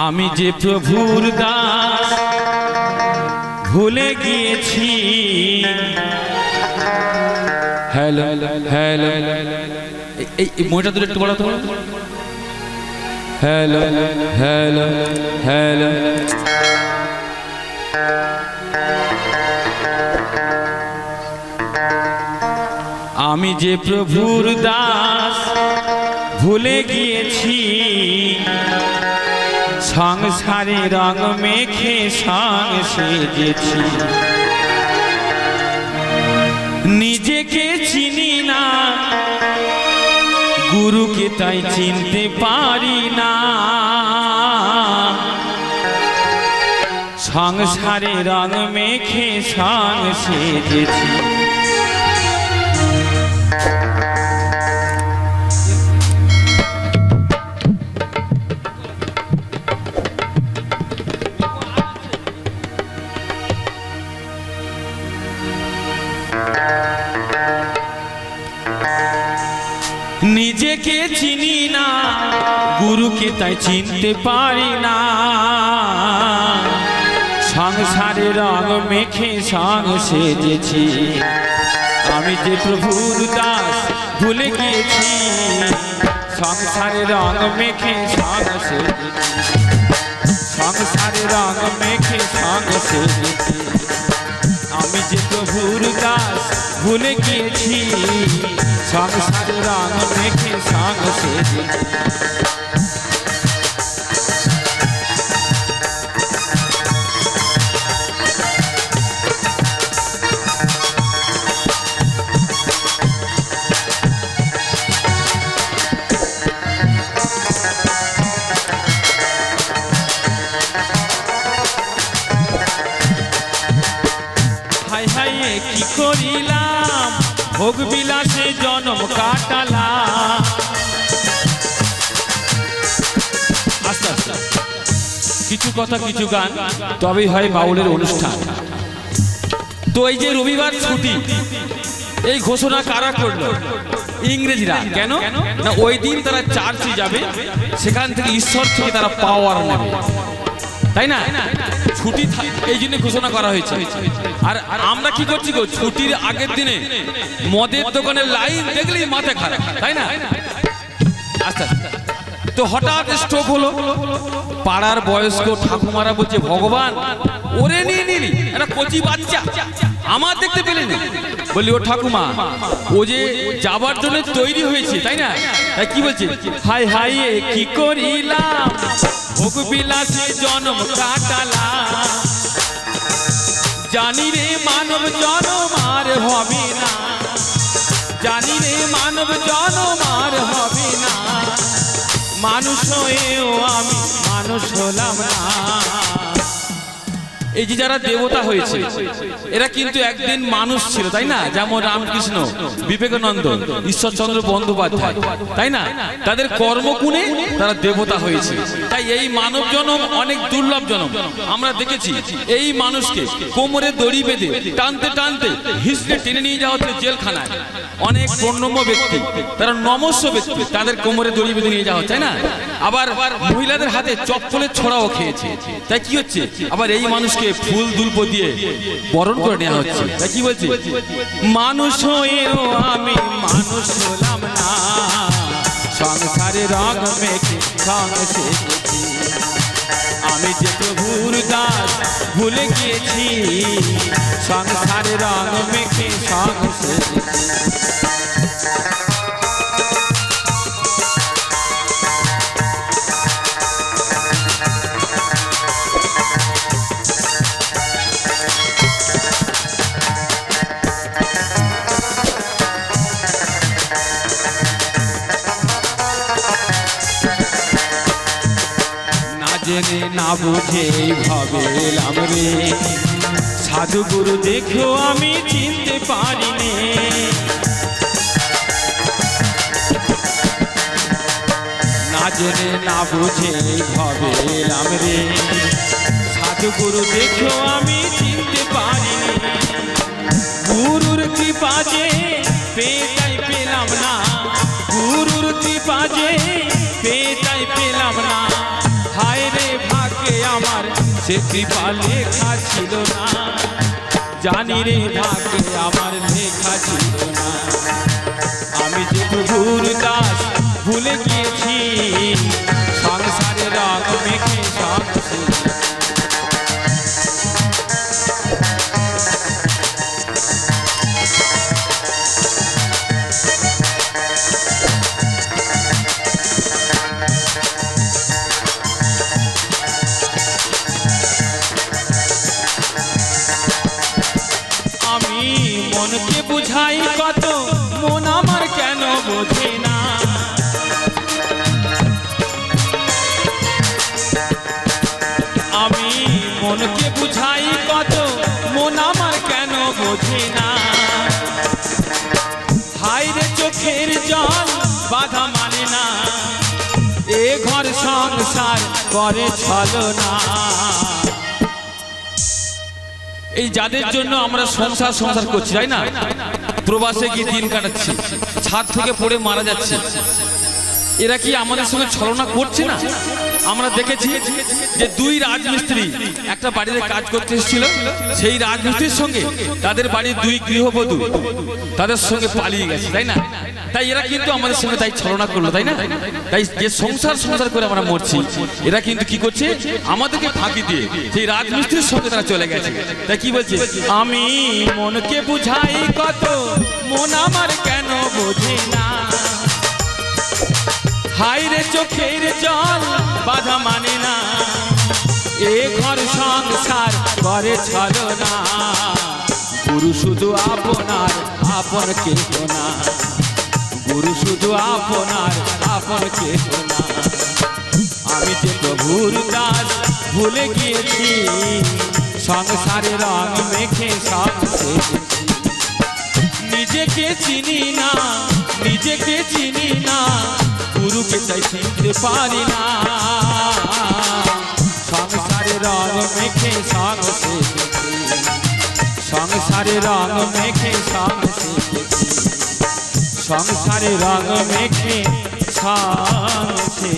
আমি যে প্রভুর দাস ভুলে গিয়েছি। হ্যালো হ্যালো, এই মইটা তুলে একটু বলা তো। হ্যালো হ্যালো হ্যালো, আমি যে প্রভুর দাস ভুলে গিয়েছি, সংসারে রং মেখে সং সেজেছি। নিজেকে চিনি না, গুরুকে তাই চিনতে পারি না। সংসারে রং মেখে সং সেজেছি। নিজেকে চিনি না, গুরুকে তাই চিনতে পারি না। সংসারে রং মেখে সং সেজেছি। আমি যে প্রভুর দাস ভুলে গিয়েছি, সংসারে রং মেখে সং সেজেছি। সংসারে রং মেখে সং সেজেছি। আমি যে প্রভুর দাস ভুলে গিয়েছি, সংসারে রং মেখে সং সেজেছি। হায় হায় কি করিলাম, ভোগ বিলাসে জনম কাটালাম। আস্তে আস্তে কিছু কথা কিছু গান, তবেই হয় বাউলের অনুষ্ঠান। তো এই যে রবিবার ছুটি, এই ঘোষণা কারা করলো? ইংরেজরা। কেন না, ওই দিন তারা চার্চে যাবে, সেখান থেকে ঈশ্বর থেকে তারা পাওয়ার নেবে, তাই না? ছুটি এই জন্য ঘোষণা করা হয়েছে। আর আমরা কি করছি গো, ছুটির আগের দিনে মদের দোকানে লাইন দেখলেই মাথা খারাপ, তাই না? আচ্ছা, তো হঠাৎ স্ট্রোক হলো। পাড়ার বয়স্ক ঠাকুমারা বলছে, ভগবান ওরে নিয়ে নিলি, একটা কচি বাচ্চা আমার দেখতে পেলেন। বলি, ও ঠাকুমা, ও যে যাবার জন্য তৈরি হয়েছে, তাই না? তাই কি বলছে, হায় হায় কি করিলাম, ভোগ বিলাসে জনম কাটালাম। জানি রে মানব জনম আর হবে না, জানি রে মানব জনম আর হবে না। মানুষ হয়েও আমি মানুষ হলাম না। এই যে যারা দেবতা হয়েছে, এরা কিন্তু একদিন মানুষ ছিল, তাই না? যেমন রামকৃষ্ণ, বিবেকানন্দ, ঈশ্বরচন্দ্র বন্দ্যোপাধ্যায়, তাই না? তাদের কর্মগুণে তারা দেবতা হয়েছে। তাই এই মানব জনম অনেক দুর্লভ জনম। আমরা দেখেছি এই মানুষকে কোমরে দড়ি বেঁধে টানতে টানতে হিসড়ে টেনে নিয়ে যাওয়া হচ্ছে জেলখানায়। অনেক পণ্যম্য ব্যক্তি, তারা নমস্য ব্যক্তি, তাদের কোমরে দড়ি বেঁধে নিয়ে যাওয়া হচ্ছে, তাই না? আবার মহিলাদের হাতে চপ্পলের ছোড়াও খেয়েছে। তাই কি হচ্ছে, আবার এই মানুষকে ফুল দুল্প দিয়ে বরণ করে নেওয়া হচ্ছে। তাই কি বলছে, মানুষ হয়েও আমি মানুষ হলাম না। সংসারে রং মেখে সং সেজেছি। আমি যে প্রভুর দাস ভুলে গিয়েছি, সংসারে রং মেখে সং সেজেছি। জেনে না বুঝে ভাবেলাম রে, সাধু গুরু দেখো আমি চিনতে পারিনি। না জেনে না বুঝে ভাবেলাম রে, সাধু গুরু দেখো আমি চিনতে পারিনি। গুরুর কৃপা যে পেতাই পেলাম না, গুরুর কৃপা যে পেতাই পেলাম না। হায় রে আমার সে কৃপা লেখা ছিল না, জানি রে ভাগ্যে আমার লেখা ছিল না। আমি যে প্রভুর দাস ভুলে গিয়েছি, সংসারে রং মেখে সংসারে। আমি মনকে বুঝাই কত, মন আমার কেন বোঝে না। আমি মনকে বুঝাই কত, মন আমার কেন বোঝে না। হায় রে চোখের জল বাধা মানে না, এ ঘর সংসার করে ছলনা। এই যাদের জন্য আমরা সংসার করছি, তাই না, প্রবাসে গিয়ে দিন কাটাচ্ছি, ছাদ থেকে পড়ে মারা যাচ্ছে, এরা কি আমাদের সঙ্গে ছলনা করছে না? আমরা দেখেছি যে দুই রাজমিস্ত্রি একটা বাড়িতে কাজ করতে এসেছিল, সেই রাজমিস্ত্রির সঙ্গে তাদের বাড়ির দুই গৃহবধূ তাদের সঙ্গে পালিয়ে গেছে, তাই না? তাই এরা কিন্তু আমাদের সঙ্গে তাই ছলনা করলো, তাই না? তাই যে সংসার করে আমরা মরছি, এরা কিন্তু কি করছে, আমাদেরকে ফাঁকি দিয়ে সেই রাজমিস্ত্রির সঙ্গে তারা চলে গেছে। তাই কি বলছে, আমি মনকে বুঝাই কত, মন আমার কেন বোঝে না। হায় রে চোখের জল বাধা মানে না, এ ঘর সংসার করে ছলনা। গুরু শুধু আপনার, আপন কেহ না। গুরু শুধু আপনার, আপন কেহ না। আমি যে প্রভুর দাস ভুলে গিয়েছি, সংসারে রং মেখে সংসারে। নিজেকে চিনি না, নিজেকে চিনি না, গুরুকে তাই চিনতে পারি না। সংসারে রং মেখে সংসারে, সংসারে রং মেখে সংসারে, সংসারে রং মেখে সংসারে।